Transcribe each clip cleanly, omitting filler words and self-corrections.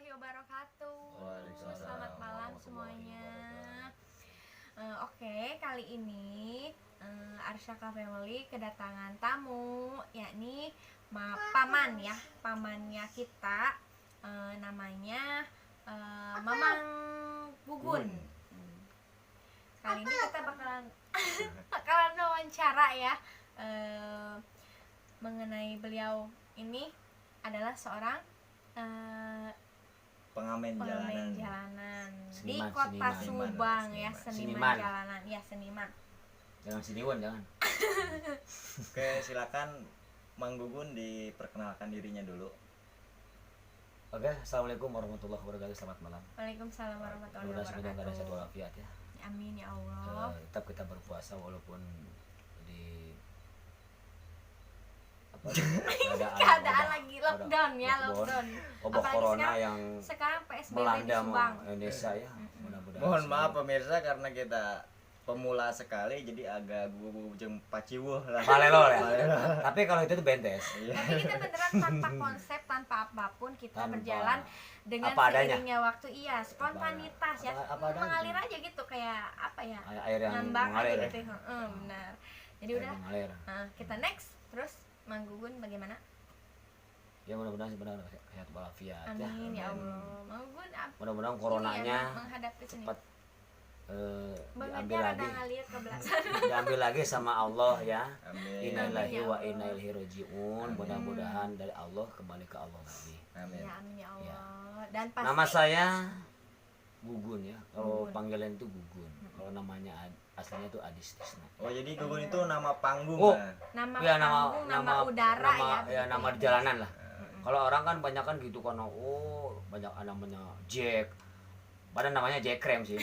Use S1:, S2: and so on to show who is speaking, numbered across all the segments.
S1: warahmatullahi wabarakatuh.
S2: Waalaikumsalam
S1: Selamat malam
S2: warahmatullahi
S1: semuanya.
S2: wabarakatuh.
S1: Oke, kali ini Arsyaka Family kedatangan tamu, yakni paman ya, pamannya kita, namanya Mamang Gugun. Kali ini kita bakalan wawancara ya, mengenai beliau ini adalah seorang
S2: pengamen
S1: jalanan di
S3: Seniman,
S1: kota
S3: seniman.
S1: Subang ya,
S2: Seniman.
S1: seniman jalanan ya, seniman.
S3: Jangan siniwan, jangan.
S2: Oke, silakan Mang Gugun diperkenalkan dirinya dulu.
S3: Oke, assalamualaikum warahmatullahi wabarakatuh. Selamat malam.
S1: Waalaikumsalam warahmatullahi
S3: Mudah-mudahan semoga ada sehat
S1: wabarakatuh.
S3: walafiat ya.
S1: Amin ya Allah.
S3: Tetap kita berpuasa walaupun di
S1: Keadaan lagi lockdown ya, lockdown.
S3: Wabah
S1: Apalagi
S3: corona yang
S1: Sekarang PSBB di
S3: melanda
S1: Subang.
S3: Indonesia ya. Mudah-mudahan
S2: Mohon
S3: semua-
S2: maaf pemirsa karena kita pemula sekali jadi agak gugup jeung paciwuh lah.
S3: Palelo ya.
S2: Palelo.
S3: Tapi kalau itu tuh bentes.
S2: Iya.
S1: Tapi kita beneran tanpa konsep, tanpa apapun, kita
S3: Tanpa
S1: berjalan dengan
S3: apa adanya.
S1: seiringnya waktu. Iya, spontanitas ya.
S3: Apa adanya.
S1: Mengalir aja gitu, kayak apa ya?
S3: Air yang
S1: Ngambang
S3: mengalir
S1: aja
S3: ya.
S1: gitu. Benar. Jadi
S3: Air
S1: udah,
S3: mengalir.
S1: kita next. Terus Mang Gugun bagaimana?
S3: Ya mudah-mudahan sebenarnya sehat walafiat ya.
S1: Amin ya
S2: Amin.
S1: Allah. Mang Gugun
S3: Mudah-mudahan coronanya
S1: menghadapi sini.
S3: cepat diambil
S1: Mengejar ada
S3: lagi.
S1: ngalir ke belakang.
S3: Diambil lagi sama Allah ya.
S2: Amin.
S3: Innalillahi
S1: Amin ya
S3: wa
S1: Allah.
S3: inna ilaihi rajiun.
S2: Amin.
S3: Mudah-mudahan dari Allah kembali ke Allah lagi.
S2: Amin.
S1: Ya amin ya Allah.
S3: Ya.
S1: Dan pasti
S3: Nama saya Gugun ya. Kalau
S1: Gugun.
S3: panggilan itu Gugun. Kalau namanya aslinya itu Adis Tisna.
S2: Oh, jadi Gugun itu nama panggung.
S3: Oh.
S2: Nah.
S1: nama
S3: Ya
S1: panggung, nama udara ya.
S3: ya nama di jalanan lah. Kalau orang kan banyak kan gitu kan, oh banyak namanya Jack. Padahal namanya Jack Krem sih.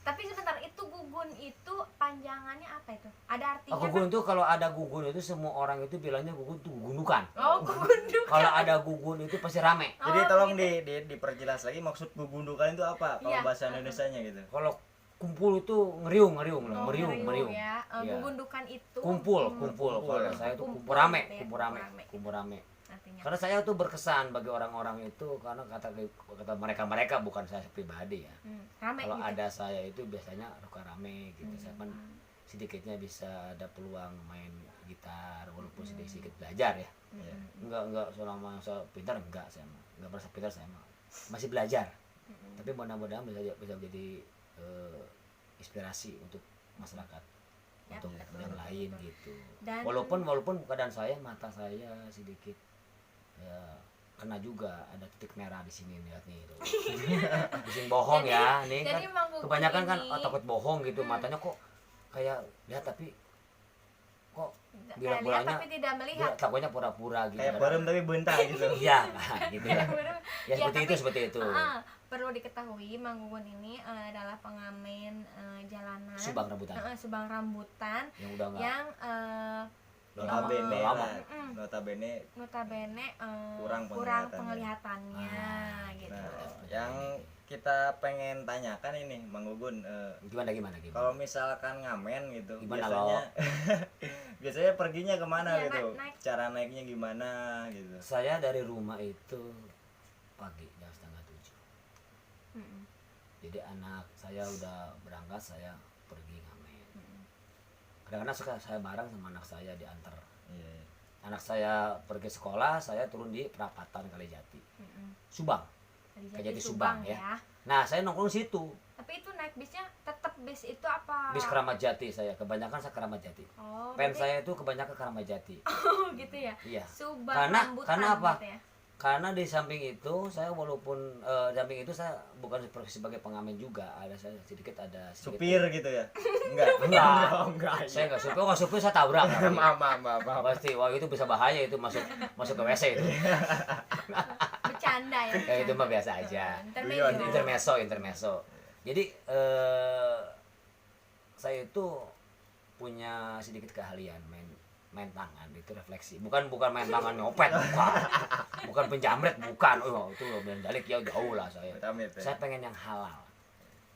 S1: Tapi sebentar, itu Gugun itu panjangannya apa itu? Ada artinya?
S3: Gugun itu kalau ada Gugun itu semua orang itu bilangnya Gugun itu gugunukan.
S1: Oh, Gugun.
S3: Kalau ada Gugun itu pasti rame.
S2: Jadi
S1: Oh,
S2: tolong
S1: gitu.
S2: diperjelas lagi maksud gugundukan itu apa? Kalau
S1: Iya.
S2: bahasa Indonesianya gitu.
S3: Kalau kumpul itu ngeriung lah,
S1: Oh,
S3: meriung.
S1: ya.
S3: Iya.
S1: Gugundukan itu
S3: Kumpul.
S2: Kumpul.
S3: Kalau saya itu
S1: Kumpul
S3: kumpul rame,
S1: gitu ya,
S3: kumpul rame.
S1: artinya.
S3: Karena saya tuh berkesan bagi orang-orang itu karena kata mereka bukan saya pribadi ya.
S1: Rame
S3: Kalau
S1: gitu.
S3: ada saya itu biasanya suka rame gitu. Saya kan
S1: Hmm.
S3: sedikitnya bisa ada peluang main gitar walaupun sedikit belajar ya.
S2: Iya.
S3: Enggak selama saya pintar enggak, saya mah. Enggak merasa pintar, saya mah masih belajar. Tapi mudah-mudahan bisa jadi inspirasi untuk masyarakat,
S1: Ya,
S3: untuk
S1: betul,
S3: yang
S1: betul,
S3: lain
S1: betul.
S3: gitu.
S1: Dan
S3: Walaupun keadaan saya, mata saya sedikit ya kena juga, ada titik merah di sini lihat nih tuh. Bising bohong ya nih
S1: jadi
S3: kan.
S1: Mang Gugun
S3: Kebanyakan kan
S1: ini-
S3: takut bohong gitu, matanya kok kayak lihat tapi kok
S1: kayak lihat
S3: bilang-bilangnya
S1: tapi tidak
S3: dia
S1: melihat.
S3: takutnya pura-pura gitu.
S2: Kayak barem tapi bentar gitu.
S3: Iya, gitu ya. Ya
S1: Ya,
S3: seperti itu.
S1: Perlu diketahui Mang Gugun ini adalah pengamen jalanan
S3: Subang rambutan
S1: Subang Rambutan
S3: yang udah enggak
S1: yang
S2: Notabene
S3: Lama.
S2: lah. Notabene.
S1: notabene
S2: Kurang
S1: kurang
S2: penglihatannya.
S1: penglihatannya gitu.
S2: Nah, yang kita pengen tanyakan ini Mang Gugun,
S3: gimana
S2: kalau misalkan ngamen gitu,
S3: Gimana
S2: biasanya biasanya perginya kemana
S1: Iya,
S2: gitu?
S1: naik.
S2: Cara naiknya gimana gitu?
S3: saya dari rumah itu pagi jam 6:30.
S1: Mm-mm.
S3: Jadi anak saya udah berangkat, saya pergi ngamen.
S1: Mm-mm.
S3: Kadang-kadang suka saya bareng sama anak saya diantar.
S2: Iya.
S3: Anak saya pergi sekolah, saya turun di perapatan Kalijati,
S1: Mm-mm.
S3: Subang.
S1: Kejati
S3: Kejati Subang, ya. Nah, saya nongkrong situ.
S1: Tapi itu naik bisnya tetap bis itu apa?
S3: Bis Keramat Jati saya. Kebanyakan saya Keramat Jati.
S1: Oh,
S3: Fans
S1: berarti-
S3: saya itu kebanyakan Keramat Jati.
S1: Oh, gitu ya.
S3: Iya.
S1: Subang
S3: Karena
S1: Rambutan
S3: apa?
S1: gitu ya.
S3: Karena di samping itu saya walaupun samping itu saya bukan sebagai pengamen juga, ada saya sedikit sedikit.
S2: Supir gitu ya? Enggak.
S3: Enggak.
S2: Oh, enggak.
S3: Saya enggak supir, kalau supir saya tabrak.
S2: Maaf.
S3: Pasti, wah itu bisa bahaya itu masuk ke WC itu.
S1: Bercanda ya.
S3: Ya itu mah
S1: bercanda.
S3: biasa aja.
S1: Intermezzo.
S3: Intermezzo. Jadi saya itu punya sedikit keahlian main tangan itu refleksi. Bukan main tangan nyopet, bukan penjamret, bukan. Oh, itu mendalik ya jauh lah saya.
S2: Amit ya.
S3: Saya pengen yang halal.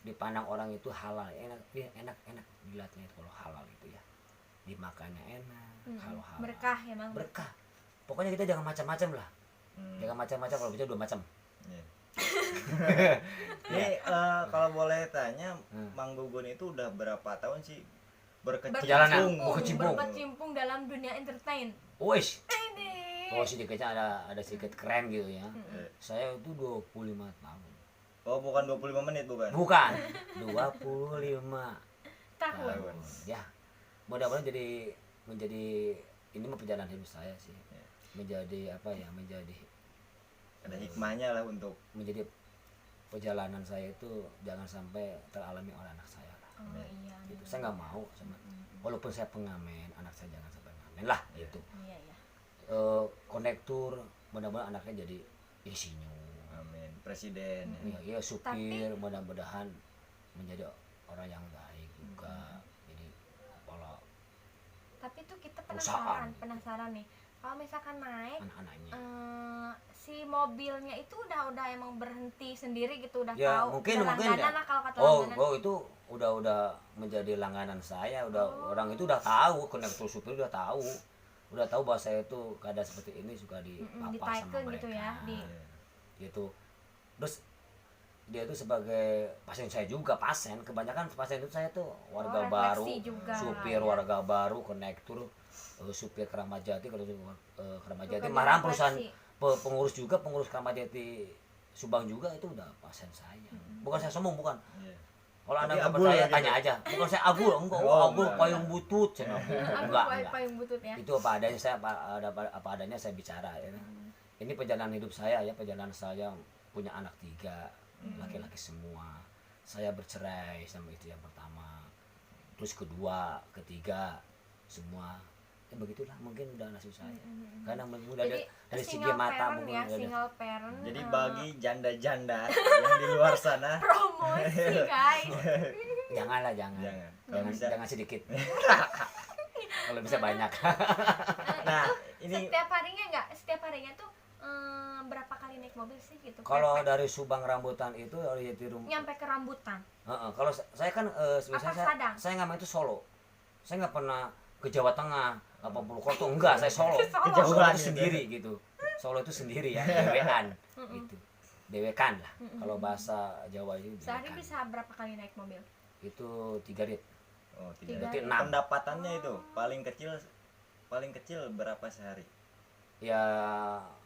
S3: Dipandang orang itu halal, enak dilihatnya itu kalau halal itu ya. Dimakannya enak, kalau halal.
S1: Berkah ya, Bang.
S3: Berkah. Pokoknya kita jangan macam-macam lah. Jangan macam-macam, kalau bisa dua macam.
S2: Iya. Ini kalau boleh tanya, Mang Gugun itu udah berapa tahun sih
S3: Perjalanan,
S2: berkecimpung?
S1: berkecimpung dalam dunia entertain.
S3: Wis.
S1: Ini.
S3: Oh sedikitnya ada sedikit keren gitu ya.
S1: Mm-mm.
S3: Saya itu 25 tahun.
S2: Oh, bukan 25 menit bukan?
S3: Bukan. 25
S1: Tahun.
S3: tahun. Ya. Mudah-mudahan menjadi ini mah perjalanan hidup saya sih.
S2: Ya.
S3: Menjadi apa ya? Menjadi
S2: Ada hikmahnya lah untuk
S3: menjadi perjalanan saya itu jangan sampai teralami oleh anak saya lah.
S1: Oh iya.
S3: Gitu. Saya nggak mau sama
S1: Mm-mm.
S3: walaupun saya pengamen, anak saya jangan sampai pengamen lah gitu.
S1: Iya iya.
S3: Konektur mudah-mudahan anaknya jadi insinyur.
S2: amin presiden.
S3: Ya supir mudah-mudahan menjadi orang yang baik juga. Jadi kalau
S1: Tapi tuh kita
S3: Perusahaan.
S1: penasaran nih. Kalau misalkan naik
S3: anak-anaknya
S1: si mobilnya itu udah emang berhenti sendiri gitu, udah
S3: ya
S1: tahu.
S3: mungkin
S1: Udah
S3: mungkin
S1: langganan
S3: ya.
S1: lah kalau kata
S3: Oh
S1: langganan.
S3: itu udah menjadi langganan saya, udah
S1: Oh.
S3: orang itu udah tahu, konektor supir udah tahu bahwa saya itu keadaan seperti ini suka
S1: Mm-mm,
S3: dipapa sama
S1: ditaikun
S3: mereka
S1: gitu ya, di-
S2: Iya.
S3: gitu. Terus dia itu sebagai pasien saya juga, pasien kebanyakan pasien itu saya tuh warga baru,
S1: refleksi juga,
S3: supir
S1: ya.
S3: warga baru, konektor, supir Keramat Jati. Kalau Keramat Jati
S1: Bukan
S3: malahan perusahaan
S1: refleksi.
S3: pengurus juga, pengurus Keramat Jati Subang juga itu udah pasien saya. Bukan saya sombong, bukan.
S2: Iya.
S3: Kalau
S2: Tapi
S3: anda nggak
S2: agul
S3: percaya
S2: gitu.
S3: tanya aja. Bukan saya agul, enggak.
S2: Oh,
S3: Agul
S2: enggak.
S3: payung butut, cina.
S1: Aku
S3: Enggak.
S1: payung butut ya.
S3: Itu apa adanya, saya apa adanya saya bicara ya. Ini perjalanan hidup saya ya, perjalanan saya punya anak 3, laki-laki semua. Saya bercerai sama istri yang pertama. Terus kedua, ketiga semua. Ya begitulah mungkin udah nasib saya. Karena mudah
S1: Jadi
S3: dari segi
S1: single
S3: mata
S1: parent
S3: mungkin
S1: ya,
S3: udah-
S1: single parent.
S2: Jadi bagi janda-janda yang di luar sana,
S1: promosi guys.
S3: janganlah jangan.
S2: Jangan. Kalau
S3: Jangan,
S2: bisa.
S3: jangan sedikit. Kalau bisa banyak.
S2: Nah, ini
S1: Setiap harinya tuh berapa kali naik mobil sih gitu?
S3: Kalau
S1: Pepek.
S3: dari Subang Rambutan itu dari Jatirum.
S1: Nyampe ke rambutan.
S3: Kalau saya kan biasanya
S1: Padang?
S3: saya nggak main itu solo. Saya nggak pernah ke Jawa Tengah, 80 kota enggak, saya solo.
S1: Solo.
S3: Solo
S2: Kejauhan
S3: itu
S2: gitu.
S3: sendiri gitu. Solo itu sendiri ya, dewean gitu. Dewekan lah. Kalau bahasa Jawa itu
S1: Sehari
S3: dewekan.
S1: bisa berapa kali naik mobil?
S3: Itu 3 rit.
S2: oh,
S1: Tiga.
S2: tidak.
S3: Berarti 6.
S2: Pendapatannya itu paling kecil berapa sehari?
S3: Ya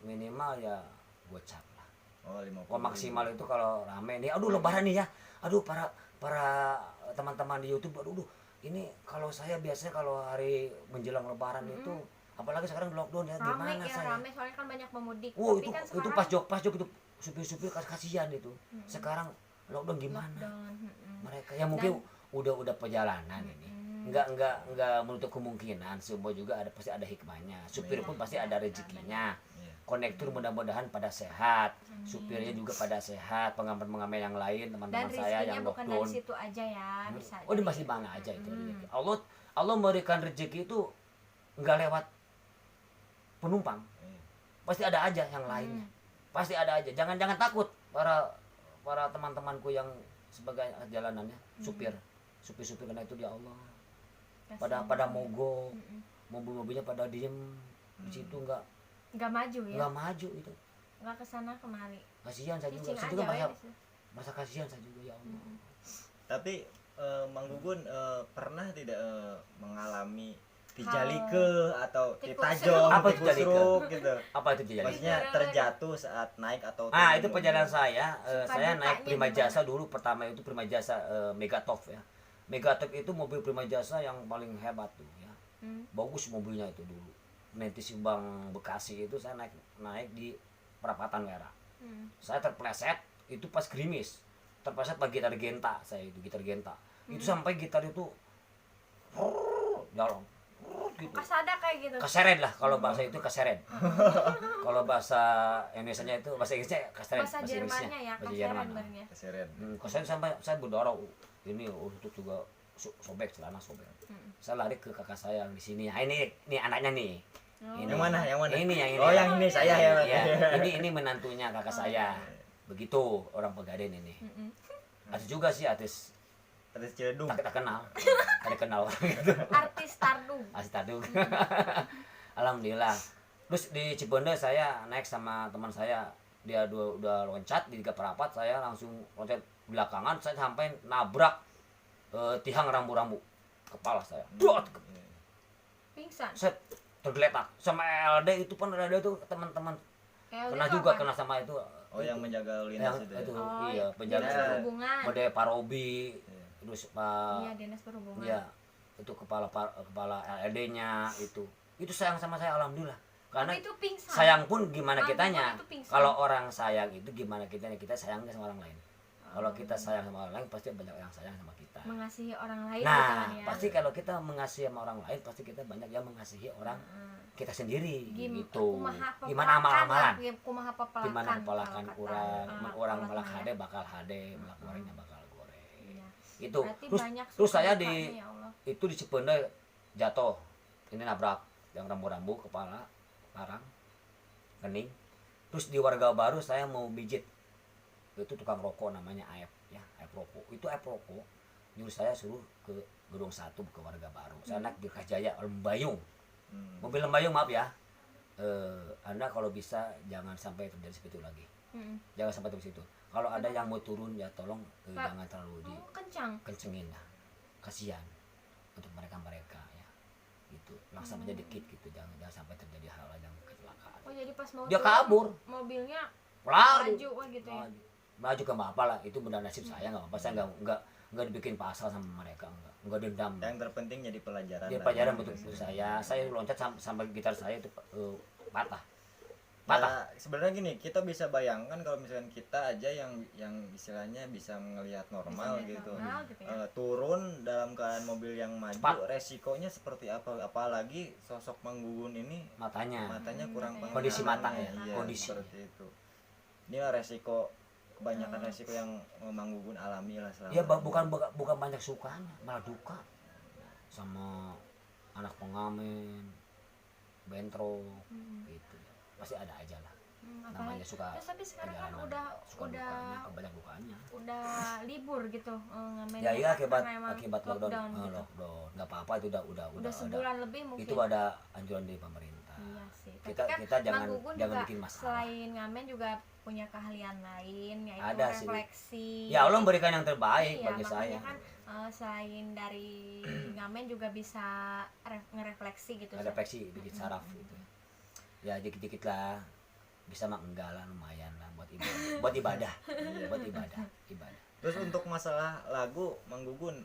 S3: minimal ya gocap lah.
S2: Oh, 50.
S3: Kalau maksimal itu kalau rame nih, aduh lebaran nih ya. Aduh para teman-teman di YouTube, aduh ini kalau saya biasanya kalau hari menjelang lebaran itu apalagi sekarang lockdown ya,
S1: Rame
S3: gimana
S1: ya,
S3: saya?
S1: rame soalnya kan banyak pemudik.
S3: Wow,
S1: Tapi kan
S3: itu
S1: sekarang
S3: pas jok itu supir-supir kasihan itu. Sekarang lockdown gimana?
S1: lockdown.
S3: Mereka yang mungkin udah perjalanan ini. Enggak menutup kemungkinan, semua juga pasti ada hikmahnya. Supir pun pasti ada rezekinya.
S2: Iya.
S3: Konektor mudah-mudahan pada sehat, supirnya juga pada sehat, pengamen-pengamen yang lain,
S1: Dan
S3: teman-teman saya
S1: rezekinya
S3: yang
S1: bukan dari
S3: lockdown.
S1: situ aja ya, bisa.
S3: Oh, di
S1: dari-
S3: masih mana aja itu rezeki. Allah memberikan rezeki itu enggak lewat penumpang.
S2: Iya.
S3: Pasti ada aja yang lainnya. Pasti ada aja. Jangan takut para teman-temanku yang sebagai jalanannya supir karena itu dia Allah. Pada mogok, mobil-mobilnya pada diem di situ
S1: nggak maju ya,
S3: nggak maju itu.
S1: nggak kesana kemari.
S3: Kasihan saya juga.
S1: Cicing
S3: Saya
S1: aja
S3: juga
S1: we,
S3: masa kasihan saya juga ya Allah.
S2: Tapi Mang Gugun pernah tidak mengalami tijalike atau
S1: tikus
S2: titajong,
S3: Apa
S2: tikus
S3: tijalike?
S2: ruk gitu?
S3: Apa itu jadi?
S2: Maksudnya terjatuh saat naik atau
S3: Ah,
S2: turun
S3: itu
S2: mobil.
S3: perjalanan saya.
S1: Suka
S3: Saya naik
S1: dukanya
S3: Prima
S1: gimana?
S3: Jasa dulu. Pertama itu Prima Jasa Megatop ya. Megatop itu mobil Prima Jasa yang paling hebat tuh ya. Bagus mobilnya itu dulu. Nanti Subang Bekasi itu saya naik di perapatan merah. Saya terpleset itu pas gerimis. Terpleset pakai gitar Genta, saya itu gitar Genta. Itu sampai gitar itu jalan. Gitu.
S1: Kasada kayak gitu.
S3: Keseret lah kalau bahasa itu keseret. Kalau bahasa Indonesianya itu bahasa Inggrisnya keseret.
S1: Bahasa Jermannya ya,
S3: bahasa
S1: kaseren
S3: Jerman.
S1: benernya.
S2: Keseret.
S3: Keseret sampai saya berdarah. Ini untuk juga sobek, celana sobek. Saya lari ke kakak saya yang di sini. Ah, ini anaknya nih. Ini.
S2: Yang mana? Yang mana?
S3: Ini yang ini.
S2: Oh, yang ini saya ya.
S3: Iya, ini menantunya kakak saya. Begitu orang Pegadaian ini. Ada juga sih artis
S2: Terus Ciledug.
S3: tak kenal. Ada kenal orang gitu.
S1: Artis Tardung.
S3: Artis tadung. Alhamdulillah. Terus di Cibondo saya naik sama teman saya dia udah loncat di tiga perapat, saya langsung loncat belakangan, saya sampai nabrak tiang rambu-rambu kepala saya. Dot!
S1: Pingsan.
S3: Set tergeletak sama LD itu pun LD itu teman-teman
S1: LD
S3: pernah
S1: itu
S3: juga
S1: apa?
S3: kena sama itu.
S2: Oh, yang menjaga lalu
S3: yang
S2: lintas itu ya.
S3: itu
S1: Oh,
S3: iya penjaga
S1: dinas perhubungan.
S3: Mode Parobi
S2: Iya.
S3: terus Pak
S1: Iya, dinas perhubungan.
S3: ya itu kepala LD-nya itu sayang sama saya alhamdulillah, karena
S1: Tapi itu pingsan.
S3: sayang pun gimana
S1: Manggugun
S3: kitanya,
S1: itu pingsan.
S3: kalau orang sayang itu gimana kita sayangnya sama orang lain. Kalau kita sayang sama orang lain pasti banyak yang sayang sama kita.
S1: Mengasihi orang lain gitu kan
S3: Nah
S1: ya.
S3: pasti kalau kita mengasihi sama orang lain pasti kita banyak yang mengasihi orang kita sendiri gitu. Gimana amal-amalan,
S1: Kumaha papalakan.
S3: gimana kepalakan orang melak
S1: ya.
S3: hade bakal hade, melak gorengnya bakal goreng.
S1: Iya.
S3: Itu
S1: Berarti
S3: terus
S1: banyak
S3: terus saya
S1: sukacitanya, ya Allah.
S3: itu di Cipende jatuh, ini nabrak yang rambu-rambu kepala parang kening. Terus di Warga Baru saya mau bijit, itu tukang rokok namanya Aep ya, Aep rokok. Itu Aep rokok nyuruh saya suruh ke gedung 1 ke Warga Baru. Saya naik di Kajaya Lembayung, mobil Lembayung, maaf ya, Anda kalau bisa jangan sampai terjadi seperti itu lagi, jangan sampai terjadi situ. Kalau ada yang mau turun ya tolong jangan terlalu
S1: Kencang.
S3: kencengin lah, kasihan untuk mereka ya gitu, langsung aja dikit gitu, jangan sampai terjadi hal yang kecelakaan.
S1: Oh, jadi pas mau
S3: Dia
S1: turun,
S3: kabur,
S1: mobilnya
S3: lari
S1: maju gitu ya.
S3: maju ke apa lah, itu benar nasib saya, nggak apa-apa, saya nggak dibikin pasal sama mereka, nggak dendam.
S2: Yang terpenting jadi pelajaran.
S3: Dia pelajaran untuk saya loncat sampai gitar saya itu patah.
S2: Nah, sebenarnya gini, kita bisa bayangkan kalau misalkan kita aja yang istilahnya bisa ngelihat normal
S1: Bisa
S2: gitu,
S1: normal gitu ya.
S2: turun dalam keadaan mobil yang maju,
S3: Cepat.
S2: resikonya seperti apa? Apalagi sosok Manggugun ini
S3: matanya
S2: kurang
S1: matanya.
S3: Kondisi mata ya,
S2: iya,
S3: kondisi.
S2: seperti itu. Ini resiko, kebanyakan resiko yang Manggugun alami lah selama
S3: ya
S2: ini.
S3: bukan banyak sukanya, malah duka sama anak pengamen bentrok gitu, pasti ada aja lah. Namanya suka
S1: Terus tapi sekarang kan
S3: perjalanan,
S1: udah
S3: banyak dukanya.
S1: udah libur gitu ngamen.
S3: Ya iya, akibat
S1: lockdown
S3: lockdown,
S1: gitu.
S3: lockdown nggak apa-apa, itu
S1: Udah sebulan lebih mungkin.
S3: itu ada anjuran dari pemerintah.
S1: Iya sih. Tapi
S3: Kita-
S1: kan
S3: kita jangan-
S1: Mang Gugun
S3: jangan
S1: juga
S3: bikin masalah.
S1: Selain ngamen juga punya keahlian lain, yaitu
S3: Ada sih.
S1: refleksi.
S3: Ya Allah memberikan yang terbaik
S1: Iya,
S3: bagi
S1: makanya
S3: saya.
S1: kan selain dari ngamen juga bisa ngerefleksi gitu.
S3: Refleksi dikit saraf gitu. Ya dikit-dikit lah, bisa mah enggak lah, lumayan lah buat ibadah, buat ibadah.
S2: Terus untuk masalah lagu, Manggugun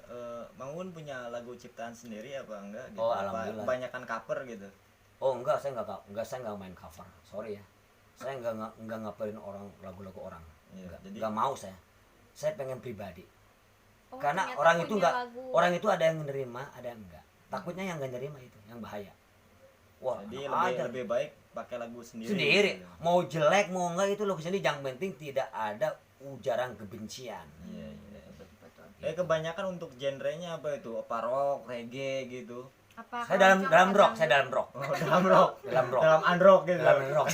S2: punya lagu ciptaan sendiri apa enggak? Gitu?
S3: Oh,
S2: Apa
S3: alhamdulillah.
S2: kebanyakan cover gitu.
S3: Oh enggak, saya enggak main cover, sorry ya. Saya enggak ngapain orang lagu-lagu orang,
S2: Iya, jadi
S3: enggak mau saya. Saya pengen pribadi.
S1: Oh,
S3: Karena
S1: ternyata
S3: orang itu
S1: punya
S3: enggak,
S1: lagu.
S3: orang itu ada yang menerima, ada yang enggak. Takutnya yang enggak nerima itu yang bahaya. Wah,
S2: jadi
S3: enak aja.
S2: lebih baik pakai lagu sendiri.
S3: Sendiri,
S2: Gitu.
S3: mau jelek mau enggak itu lagu sendiri, yang penting tidak ada ujaran kebencian.
S2: Iya, iya.
S1: Betul.
S2: Kebanyakan untuk genrenya apa itu? Apa rock, reggae gitu.
S1: Apa
S3: Saya dalam
S1: keroncong,
S3: rock,
S1: apa
S3: saya dalam rock.
S2: Oh, dalam rock.
S3: Dalam rock.
S2: Dalam unrock gitu.
S3: Dalam rock.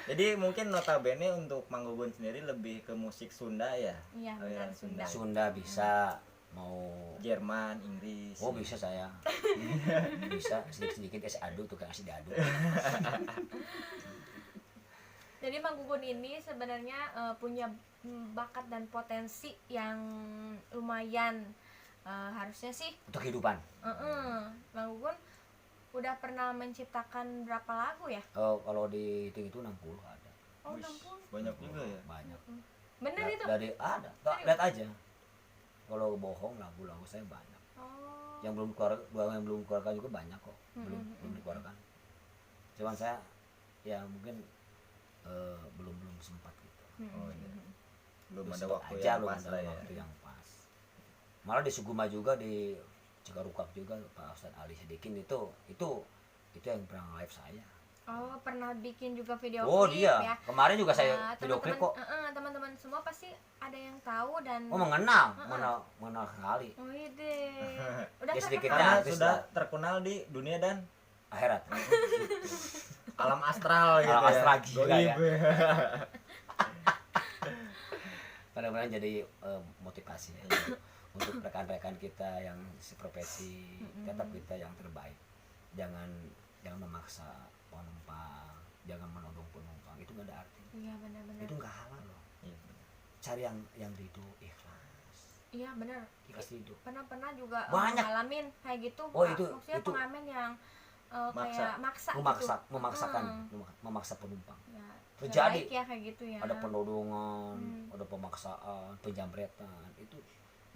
S2: Jadi mungkin notabene untuk Manggugun sendiri lebih ke musik Sunda ya.
S1: Iya,
S2: Oh, ya,
S1: benar Sunda.
S3: Sunda bisa, mau
S2: Jerman, Inggris.
S3: oh bisa saya. Bisa sedikit-sedikit es adu, tukang es diadu.
S1: Jadi Mang Gugun ini sebenarnya punya bakat dan potensi yang lumayan, harusnya sih.
S3: Untuk kehidupan.
S1: Mang Gugun udah pernah menciptakan berapa lagu ya?
S3: Oh, kalau dihitung itu 60 ada.
S1: Oh,
S2: Wih,
S1: 60.
S2: banyak juga ya.
S3: Banyak.
S1: Bener itu?
S3: Dari ada. Lihat aja. Kalau bohong lagu-lagu saya banyak.
S1: Oh.
S3: Yang belum keluarkan juga banyak kok. Belum dikeluarkan. Cuman saya ya mungkin belum sempat gitu.
S2: Oh, iya. Belum ada
S3: Sempat
S2: waktu
S3: aja,
S2: yang
S3: belum
S2: pas
S3: ada
S2: lah ya.
S3: waktu yang pas. Malah di Suguma juga, di Cikarukap juga, Pak Ustadz Ali Sedikin itu yang pernah live saya.
S1: Oh, pernah bikin juga video
S3: Oh
S1: klip
S3: dia,
S1: ya?
S3: kemarin juga saya
S1: Nah,
S3: video klip kok.
S1: teman-teman semua pasti ada yang tahu dan
S3: Oh mengenal sekali.
S1: oh iya deh. Udah
S3: Ya, sedikit
S1: terkenal.
S2: Karena
S3: artis
S2: sudah
S3: lah.
S2: terkenal di dunia dan
S3: Akhirat.
S2: alam astral gitu
S3: Alam
S2: ya.
S3: astral gila ya.
S2: Goib.
S3: Mudah-mudahan jadi motivasi ya. Untuk rekan-rekan kita yang seprofesi, tetap kita yang terbaik. Jangan memaksa penumpang, jangan menodong penumpang, itu nggak ada arti.
S1: Iya benar-benar.
S3: Itu nggak halal loh.
S2: Iya.
S3: Cari yang ridho, ikhlas,
S1: Iya benar.
S3: ikhlas ridho.
S1: Pernah juga
S3: Banyak.
S1: ngalamin kayak gitu.
S3: Oh,
S1: Pak.
S3: itu-
S1: Maksudnya
S3: itu-
S1: pengamen yang
S2: Maksa.
S1: kayak maksa
S3: memaksakan
S1: gitu.
S3: memaksa penumpang.
S1: Ya,
S3: Terjadi.
S1: baik ya kayak gitu ya.
S3: Ada penodongan,
S1: Hmm.
S3: ada pemaksaan, penjamretan, itu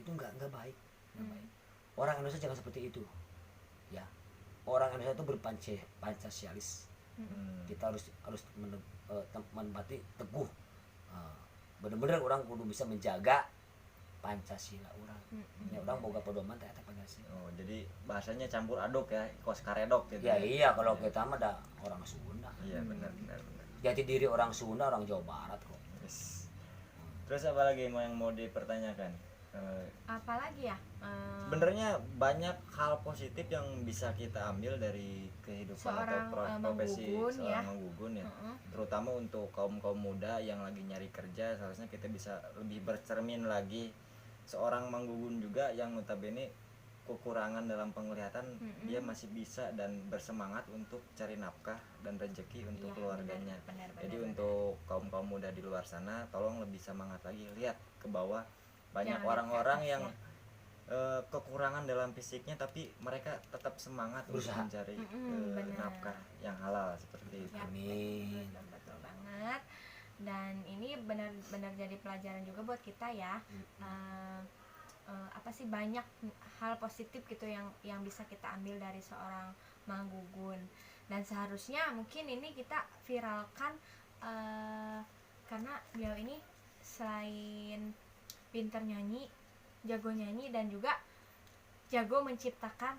S3: nggak baik, nggak
S1: Hmm.
S3: baik. Orang Indonesia jangan seperti itu, ya. Orang Indonesia itu berpancasialis.
S2: Hmm.
S3: Kita harus menempati teguh. Benar-benar orang kudu bisa menjaga Pancasila orang. Ya orang boga pedoman teh eta Pancasila.
S2: Oh, jadi bahasanya campur aduk ya, kos karedok gitu.
S3: Ya iya, kalau kita mah ada orang Sunda.
S2: Iya, benar benar benar.
S3: Jati diri orang Sunda, orang Jawa Barat kok.
S2: Yes. Terus apa lagi yang mau dipertanyakan?
S1: Apalagi ya?
S2: Sebenarnya banyak hal positif yang bisa kita ambil dari kehidupan
S1: Seorang,
S2: atau profesi
S1: manggugun
S2: seorang
S1: ya.
S2: manggugun ya.
S1: Heeh.
S2: Terutama untuk kaum muda yang lagi nyari kerja, seharusnya kita bisa lebih bercermin lagi. Seorang manggugun juga yang notabene kekurangan dalam penglihatan, dia masih bisa dan bersemangat untuk cari nafkah dan rezeki untuk
S1: Iya,
S2: keluarganya.
S1: benar,
S2: Jadi
S1: benar.
S2: untuk kaum muda di luar sana, tolong lebih semangat lagi, lihat ke bawah. Banyak
S1: Jangan
S2: orang-orang
S1: lihat ke
S2: yang
S1: atas
S2: kekurangan dalam fisiknya, tapi mereka tetap semangat untuk
S3: Berusaha.
S2: mencari
S1: benar.
S2: nafkah yang halal seperti itu.
S1: Ya,
S3: Amin.
S1: betul banget. Dan ini benar-benar jadi pelajaran juga buat kita ya. Apa sih, banyak hal positif gitu yang bisa kita ambil dari seorang manggugun. Dan seharusnya mungkin ini kita viralkan karena beliau ini selain pinter nyanyi, jago nyanyi, dan juga jago menciptakan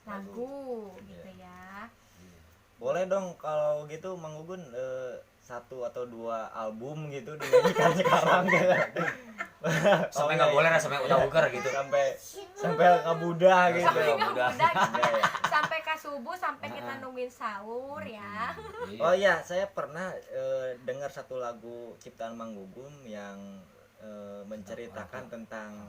S1: lagu gitu ya.
S2: Boleh dong kalau gitu Mang Gugun 1 atau 2 album gitu dinyanyikan sekarang gitu.
S3: Sampai nggak boleh sampai udah ugar gitu.
S2: Sampai kabudah gitu.
S1: Sampai nggak
S3: udah.
S1: mudah gitu.
S2: Iya, iya.
S1: Sampai ke subuh, sampai kita nungguin sahur ya.
S2: Oh iya, saya pernah dengar satu lagu ciptaan Mang Gugun yang menceritakan tentang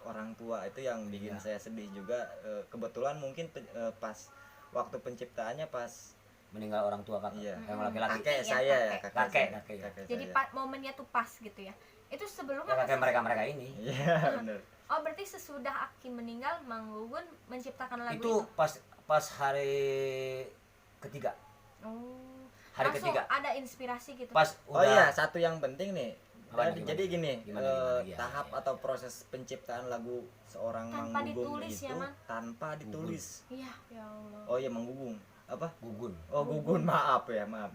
S2: orang tua, itu yang bikin
S3: Iya.
S2: saya sedih juga. Kebetulan mungkin pas waktu penciptaannya pas
S3: meninggal orang tua kan,
S2: iya,
S3: yang laki-laki.
S2: kakek
S1: Iya,
S2: saya ya,
S3: kakek
S2: saya.
S3: ya.
S1: Jadi
S2: saya.
S1: momennya tuh pas gitu ya. Itu sebelumnya
S3: Ya, kakek
S1: pas-
S3: mereka ini.
S2: Iya, benar.
S1: Oh, berarti sesudah Aki meninggal, Mang Gugun menciptakan lagu
S3: Itu pas hari ketiga.
S1: Oh.
S3: Hari
S1: Langsung
S3: ketiga.
S1: ada inspirasi gitu.
S3: Pas
S2: Oh
S3: udah
S2: iya, satu yang penting nih.
S3: Apa,
S2: Jadi gini,
S3: Gimana?
S2: tahap
S3: Iya.
S2: atau proses penciptaan lagu seorang
S1: Tanpa
S2: Mang Gugung
S1: ditulis
S2: itu
S1: ya, Man?
S2: tanpa ditulis.
S1: Iya, ya Allah.
S2: Oh iya, Mang Gugung. Apa?
S3: gugun.
S2: Oh, Gugun, maaf ya, maaf.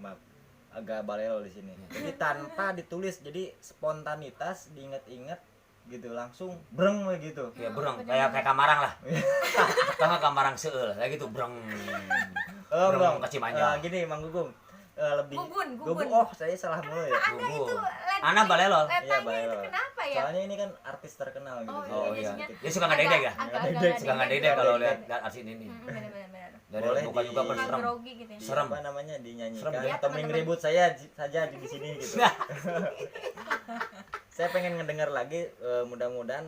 S2: Agak balelo di sini. Jadi tanpa ditulis, jadi spontanitas, diingat-ingat gitu, langsung breng gitu.
S3: Ya bereng
S1: bener.
S3: kayak kamarang lah. Tengah kamarang seul, kayak gitu bereng.
S2: Oh,
S3: Breng
S2: Bang.
S3: ke Cimaja.
S2: Gini, Mang Gugung. Lebih
S1: Gugun.
S2: Oh, saya salah mulu ya.
S1: Ada itu
S3: Gugun.
S1: letanya-
S3: Anak balelo.
S2: Iya,
S1: letanya itu
S2: balelo.
S1: kenapa ya?
S2: Soalnya ini kan artis terkenal gitu.
S1: Oh,
S3: Oh
S1: iya,
S3: iya.
S1: jadinya
S3: Dia suka ngedek ya?
S1: agak-agak
S3: Suka ngedek
S1: grogi.
S3: kalau lihat artis ini.
S1: Benar-benar.
S3: Dari
S2: Boleh
S3: muka juga
S2: di-
S1: Suka
S3: berserem.
S1: grogi gitu ya.
S3: Serem.
S2: Apa namanya, dinyanyikan
S3: Serem.
S1: Ya,
S2: atau
S1: teman-teman.
S2: ribut saya saja di sini gitu. Saya pengen ngedengar lagi, mudah-mudahan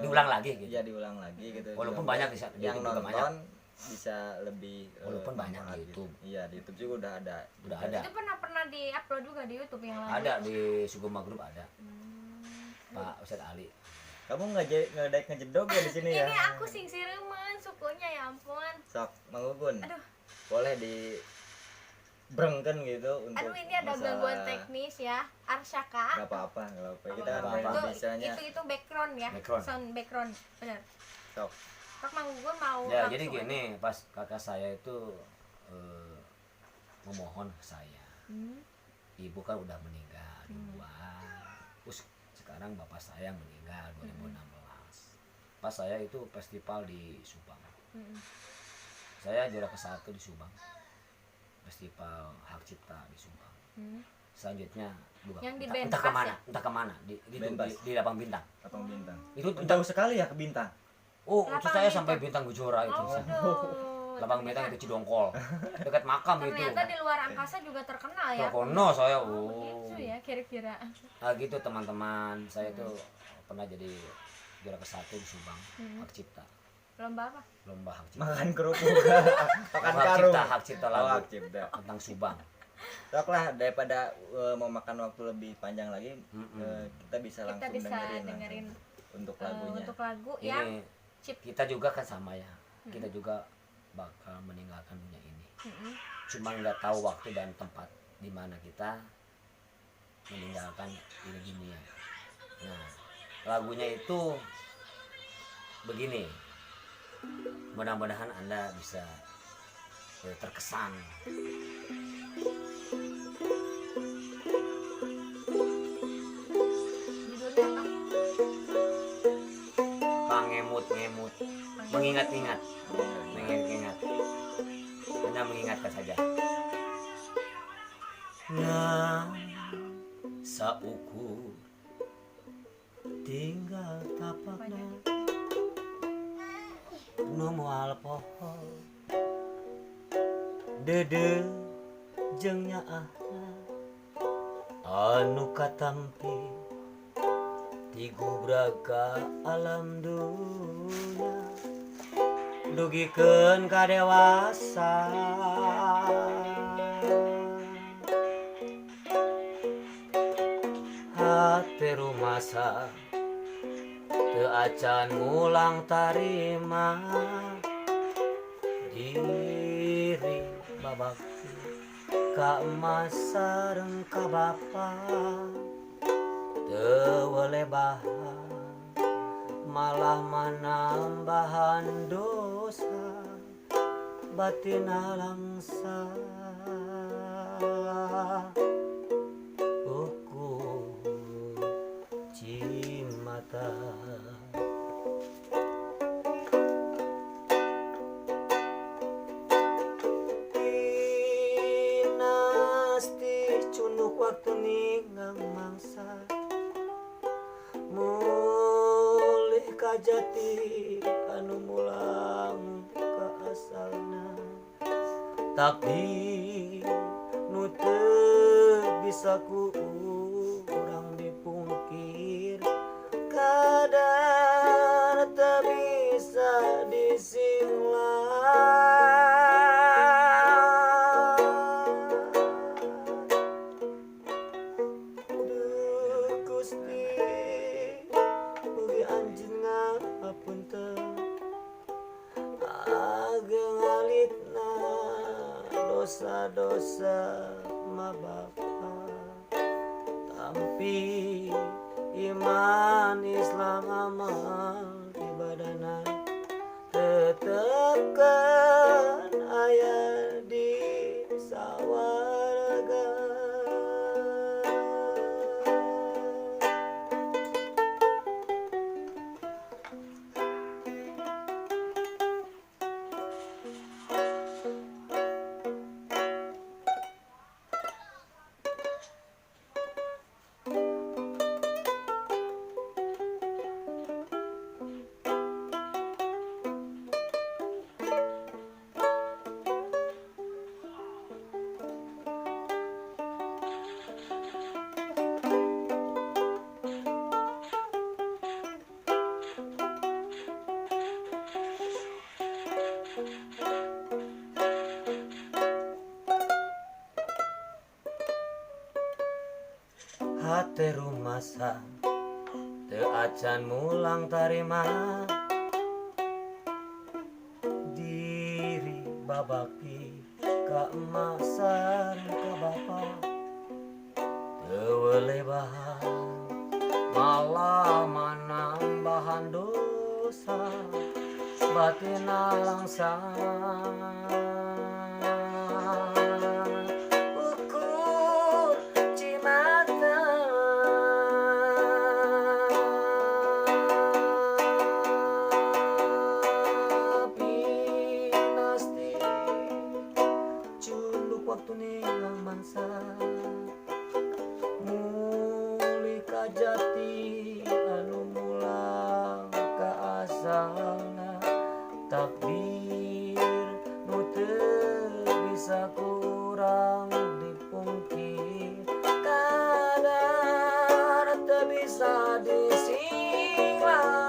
S3: Diulang lagi gitu.
S2: ya diulang lagi gitu.
S3: Walaupun
S2: Juga
S3: banyak di sana- di
S2: yang
S3: YouTube juga
S2: nonton bisa lebih
S3: Walaupun banyak
S2: manfaat
S3: di
S2: gitu.
S3: YouTube.
S2: Iya, di YouTube juga udah ada.
S3: Udah ada.
S1: Itu pernah di-upload juga di YouTube yang lain.
S3: Ada di Sugema Group ada.
S1: Hmm.
S3: Pak Ustadz Ali.
S2: Kamu ngedek ngejedog ya di sini ya?
S1: Ini aku sing sireman sukunya, ya ampun.
S2: Sok, Mang Gugun.
S1: Aduh.
S2: Boleh di brengken gitu untuk
S1: Aduh, ini ada gangguan teknis ya. Arsyaka.
S2: Gak apa-apa, gak apa-apa. Kita
S3: Nggak
S2: kan
S3: apa-apa.
S2: memang bisanya
S1: Itu background ya.
S3: Background.
S1: Sound background. Benar.
S2: sok.
S1: Kak Mang Gugun mau
S3: Ya jadi
S1: langsung
S3: gini, pas kakak saya itu memohon ke saya. Ibu kan udah meninggal duluan. Terus sekarang bapak saya meninggal 2016. Pas saya itu festival di Subang. Saya juara ke-1 di Subang. Festival Hak Cipta di Subang. Selanjutnya bukan
S1: Yang di
S3: entah
S1: Benpas
S3: kemana,
S1: ya?
S3: entah kemana di
S2: Benpas.
S3: di Lapang Bintang.
S2: Lapang Bintang.
S3: Itu
S2: Jauh sekali ya ke Bintang.
S3: oh,
S1: Lapang
S3: itu saya
S1: Bintang.
S3: sampai Bintang Gujora itu.
S1: Oh,
S3: Lapang Bintang itu Cidongkol. Dekat makam itu.
S1: ternyata di luar angkasa juga terkenal ya.
S3: Terkono saya.
S1: Oh, begitu ya kira-kira.
S3: Nah gitu teman-teman, saya tuh pernah jadi juara ke-1 di Subang, Hak Cipta.
S1: Lomba apa?
S3: Lomba Hak Cipta.
S2: Makan kerupuk. Makan
S3: Hak
S2: karung.
S3: Cipta, Hak Cipta
S2: Oh,
S3: lagu
S2: Hak Cipta.
S3: tentang Subang.
S2: Sok lah daripada mau makan waktu lebih panjang lagi, kita bisa
S1: Kita
S2: langsung
S1: bisa
S2: dengerin
S1: dengerin
S2: untuk lagunya.
S1: untuk lagu yang
S3: Ini
S1: chip.
S3: kita juga kan sama ya, kita juga bakal meninggalkan dunia ini, cuma nggak tahu waktu dan tempat di mana kita meninggalkan ini dunia. Nah, lagunya itu begini, mudah-mudahan Anda bisa terkesan.
S1: Judulnya apa?
S3: Pangemut-ngemut, mengingat-ingat, hanya mengingatkan saja. Nah, saukur tinggal tapakna nu moal poho dede jeung nyaahna anu katampi ti gubraga alam dunya dugikeun ka dewasa hate rumasa teu acan ngulang tarima diri babakti ka emas sareng ka bapa teu welebahan malah manambahan dosa batina langsa ukur cimata. Waktu ningang mangsa mulih ka jati anu mulang ka asalna takdir nu teu bisa ku urang dipungkir kadar teu bisa disinglang. Dosa-dosa mabapa tampi iman Islam amal ibadana tetepkan aya di sawarga. Hate rumasa teu acan mulang tarima diri babaki ka emak sareng ka bapa teu welebahan malah manambahan dosa batina langsang. Waktu ningang mangsa muli ka jati anu mulang ka asalna takdir nu teu bisa kurang dipungkir kadar teu bisa disinglang.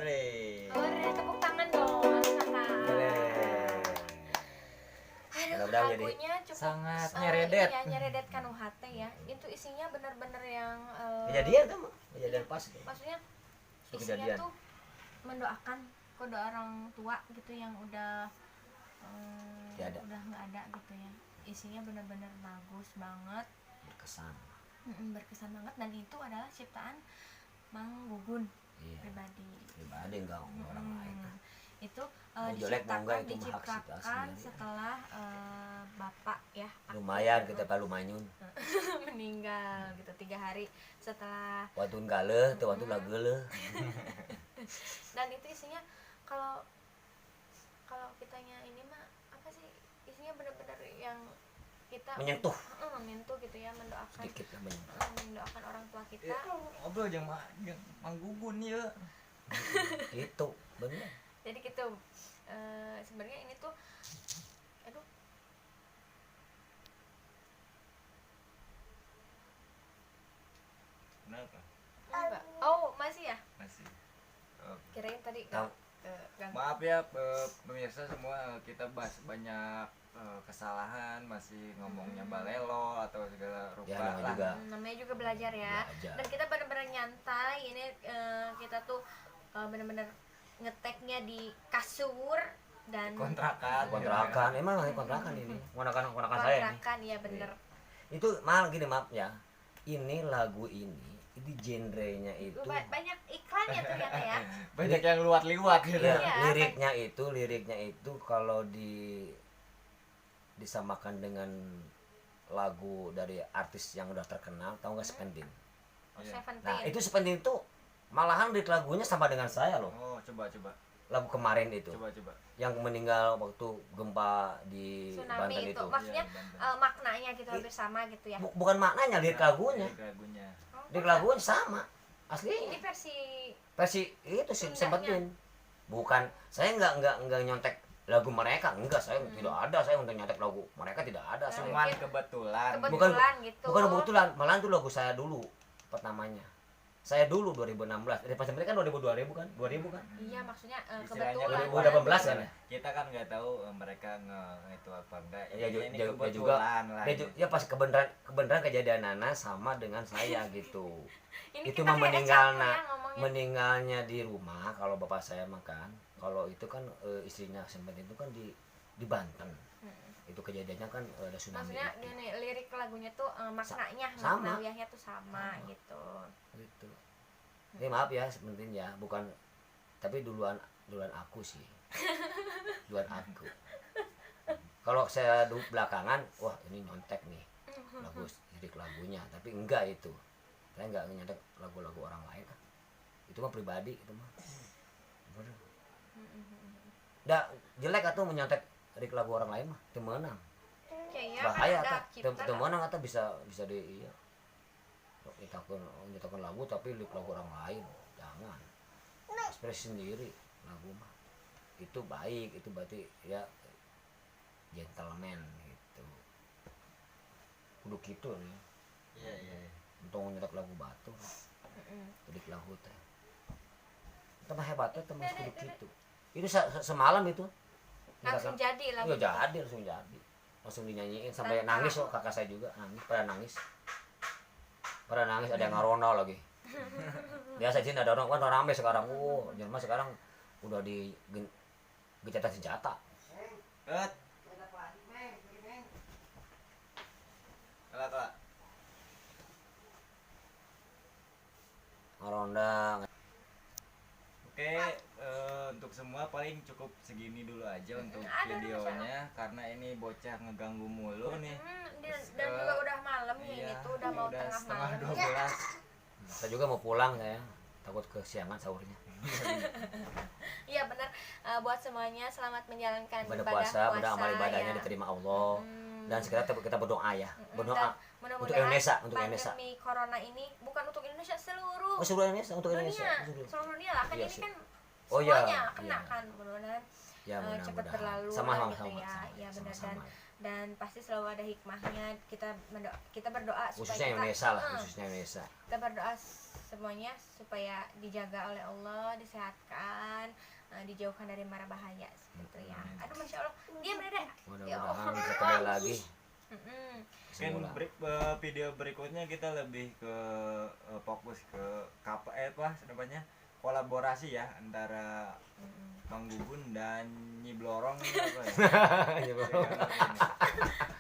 S2: Ore.
S1: Ore, tepuk tangan dong, rasakan. Aduh,
S3: Mudah-mudahan jadi
S1: lagunya cukup
S2: sangat nyeredet.
S1: Iya, nyeredetkan UHT ya. Itu isinya benar-benar yang
S3: kejadian tuh mah, kejadian pas.
S1: maksudnya
S2: Itu
S1: isinya
S2: kejadian.
S1: tuh mendoakan kode orang tua gitu yang udah
S3: Tiada.
S1: udah nggak ada gitu ya. Isinya benar-benar bagus banget,
S3: Berkesan.
S1: berkesan banget, dan itu adalah ciptaan Mang Gugun
S3: Iya.
S1: pribadi.
S3: Pribadi enggak orang lain.
S1: Itu
S3: Mau jelek mau enggak itu mah hak
S1: diciptakan
S3: situasinya.
S1: setelah bapak ya
S3: Lumayan kita palu manyun.
S1: meninggal gitu 3 hari setelah.
S3: Waktu galeh, teu waktu lageuleuh.
S1: Dan itu isinya kalau kitanya ini mah apa sih, isinya benar-benar yang kita
S3: Menyentuh
S1: menyentuh gitu ya, mendoakan
S3: sedikit lah menyentuh.
S1: mendoakan orang tua kita.
S2: Ngobrol jeung Mang Gugun ya.
S3: Itu bener.
S1: Jadi gitu, sebenarnya ini tuh aduh
S2: Kenapa?
S1: enggak. Oh masih ya,
S2: Masih. Oh.
S1: kirain tadi
S3: Tahu.
S1: ganggu.
S2: Maaf ya pemirsa semua, kita bahas banyak kesalahan, masih ngomongnya balelo atau segala rupa
S3: Ya namanya
S2: lah.
S3: juga
S1: Namanya juga belajar ya.
S3: belajar.
S1: Dan kita benar-benar nyantai ini, kita tuh benar-benar ngeteknya di kasur dan
S2: Kontrakan.
S3: kontrakan. Emang kontrakan ini. Kontrakan saya ini.
S1: kontrakan ya bener.
S3: Itu malah gini maaf ya. Ini lagu ini genrenya itu
S1: Banyak iklannya ternyata ya.
S2: Banyak yang liwat-liwat gitu.
S3: ya,
S1: Iya,
S3: liriknya itu kalau disamakan dengan lagu dari artis yang udah terkenal, tahu nggak Spending?
S1: Oh,
S2: Iya.
S3: Nah
S1: Seventeen.
S3: itu Spending itu malahan lirik lagunya sama dengan saya loh.
S2: Oh, coba.
S3: Lagu kemarin itu
S2: Coba.
S3: yang meninggal waktu gempa di Banten
S1: Tsunami itu
S3: itu.
S1: maksudnya
S2: Iya, Banten.
S1: maknanya gitu hampir sama gitu ya.
S3: Bukan maknanya lirik lagunya.
S2: Lagunya.
S1: Oh,
S3: Lirik lagunya sama
S1: ini
S3: aslinya.
S1: versi
S3: Itu sih
S1: Sundanya.
S3: Seventeen. Bukan, saya nggak nyontek lagu mereka, enggak, saya tidak ada, saya untuk nyontek lagu mereka tidak ada.
S1: Nah,
S3: Saya
S2: Cuman
S1: mungkin
S2: kebetulan.
S1: kebetulan gitu.
S3: bukan kebetulan, malahan itu lagu saya dulu pertamanya. Saya dulu 2016. Pas mereka kan 2000 kan? 2000 kan?
S1: Iya maksudnya
S2: Istilahnya
S1: kebetulan.
S3: 2018 kan ya?
S2: Kita kan nggak tahu mereka itu apa enggak.
S3: Ya,
S2: Ini
S3: juga
S2: kebetulan lah.
S3: ya pas kebenaran kejadian Nana sama dengan saya gitu.
S1: Ini
S3: Itu
S1: kita
S3: mah
S1: kayak
S3: meninggalnya
S1: capek ya ngomongnya.
S3: meninggalnya di rumah kalau bapak saya makan. Kalau itu kan istrinya sempat itu kan di Banten. Itu kejadiannya kan ada tsunami.
S1: Maksudnya
S3: itu.
S1: gini, lirik lagunya tuh maknanya,
S3: sama.
S1: makna wiahnya tuh sama gitu.
S3: Gitu. Ini maaf ya sebenarnya bukan, tapi duluan aku sih. Duluan aku. Kalau saya belakangan, wah ini nyontek nih lagu lirik lagunya, tapi enggak itu. Saya enggak nyontek lagu-lagu orang lain. Itu mah pribadi itu mah. Bener. Nggak jelek atau menyontek lirik lagu orang lain mah temenang.
S1: Kayaknya
S3: Bahaya
S1: kan ada
S3: atau
S1: cipta
S3: temenang atau bisa di iya. Nyetakan lagu tapi lirik lagu orang lain jangan, ekspresi sendiri lagu mah itu baik, itu berarti ya gentleman gitu, kudu gitu nih.
S2: Iya.
S3: Untung nyetak lagu batu lirik lagu teh itu mah hebatnya teman kudu gitu. Itu semalam itu
S1: langsung jadi lagu.
S3: ya jadi langsung dinyanyiin sampai nangis loh, kakak saya juga nangis pada nangis, ada yang ngaronda lagi. Biasa sih ada orang kan rame sekarang. Jerman sekarang udah di gencatan senjata.
S2: Kak.
S3: Ngaronda.
S2: Oke, untuk semua paling cukup segini dulu aja untuk
S1: Ada
S2: videonya karena ini bocah ngeganggu mulu nih.
S1: Dan juga udah malam ya,
S2: Iya,
S1: ini tuh udah mau tengah
S2: setengah
S1: malam.
S2: 12.
S3: Saya juga mau pulang saya, takut kesiangan sahurnya.
S1: Iya benar. Buat semuanya selamat menjalankan
S3: Ibadah
S1: ibadah
S3: puasa, mudah amal ibadahnya
S1: ya.
S3: diterima Allah. Dan sekarang kita berdoa ya, berdoa
S1: Dan
S3: untuk
S1: mudah-mudahan
S3: Indonesia, untuk Indonesia.
S1: pandemi corona ini bukan untuk Indonesia, seluruh
S3: Seluruh Indonesia, untuk Indonesia.
S1: dunia, seluruh dunia lah kan.
S3: Iya
S1: ini
S3: sih.
S1: kan
S3: Oh iya,
S1: semuanya kena
S3: iya.
S1: kan, mudah-mudahan
S3: Ya
S1: cepat
S3: mudah-mudahan.
S1: berlalu
S3: Sama
S1: lah gitu
S3: sama.
S1: ya. Ya benar.
S3: Sama-sama.
S1: Dan pasti selalu ada hikmahnya. Kita berdoa supaya
S3: Khususnya
S1: kita,
S3: Indonesia lah, khususnya Indonesia.
S1: kita berdoa semuanya supaya dijaga oleh Allah, disehatkan, dijauhkan dari mara bahaya gitu ya. Aduh masya Allah, diam Dede. Ya
S3: Mudah-mudahan
S1: Allah.
S3: bisa kembali lagi.
S1: Mm-mm.
S2: Mungkin
S3: Semula.
S2: video berikutnya kita lebih ke fokus ke apa namanya, kolaborasi ya antara Mang Gugun dan Nyi Blorong apa ya?
S3: Ya, Bro.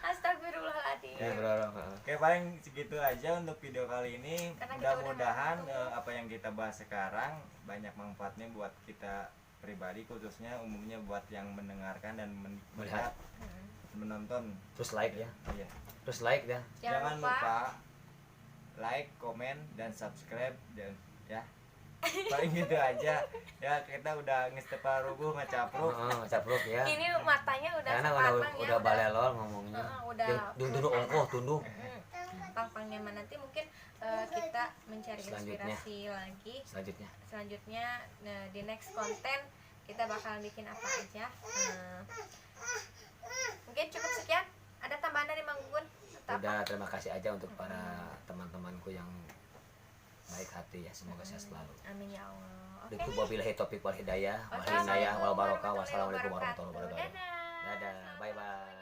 S1: Astagfirullahaladzim.
S3: Ya, Bro.
S2: Oke, paling segitu aja untuk video kali ini.
S1: Karena kita
S2: Mudah-mudahan
S1: udah
S2: apa yang kita bahas sekarang banyak manfaatnya buat kita pribadi, khususnya umumnya buat yang mendengarkan dan melihat, menonton.
S3: Terus like ya.
S2: Iya.
S3: Terus like ya.
S2: Jangan lupa like, komen, dan subscribe dan ya. Paling gitu aja. Ya, kita udah ngestepa rubuh ngacapruk.
S3: Capruk ya.
S1: Ini matanya udah
S3: Karena
S1: sepasang ya.
S3: udah balelol ngomongnya.
S1: Udah
S3: Tunduh ongkoh, tunduh.
S1: pang-pangnya nanti mungkin kita mencari
S3: Selanjutnya.
S1: inspirasi lagi.
S3: Selanjutnya
S1: Di next konten kita bakal bikin apa aja. Mungkin cukup sekian. Ada tambahan dari Mang Gugun? Atau apa?
S3: udah, terima kasih aja untuk para teman-temanku yang baik hati ya, semoga sehat selalu.
S1: Amin ya Allah. Oke.
S3: Wabillahi taufiq wal hidayah, wal
S1: Wassalamualaikum
S3: hidayah wal barokah.
S1: warahmatullahi
S3: Wassalamualaikum
S1: wabarakatuh.
S3: warahmatullahi wabarakatuh.
S1: Dadah.
S3: Dadah, bye bye.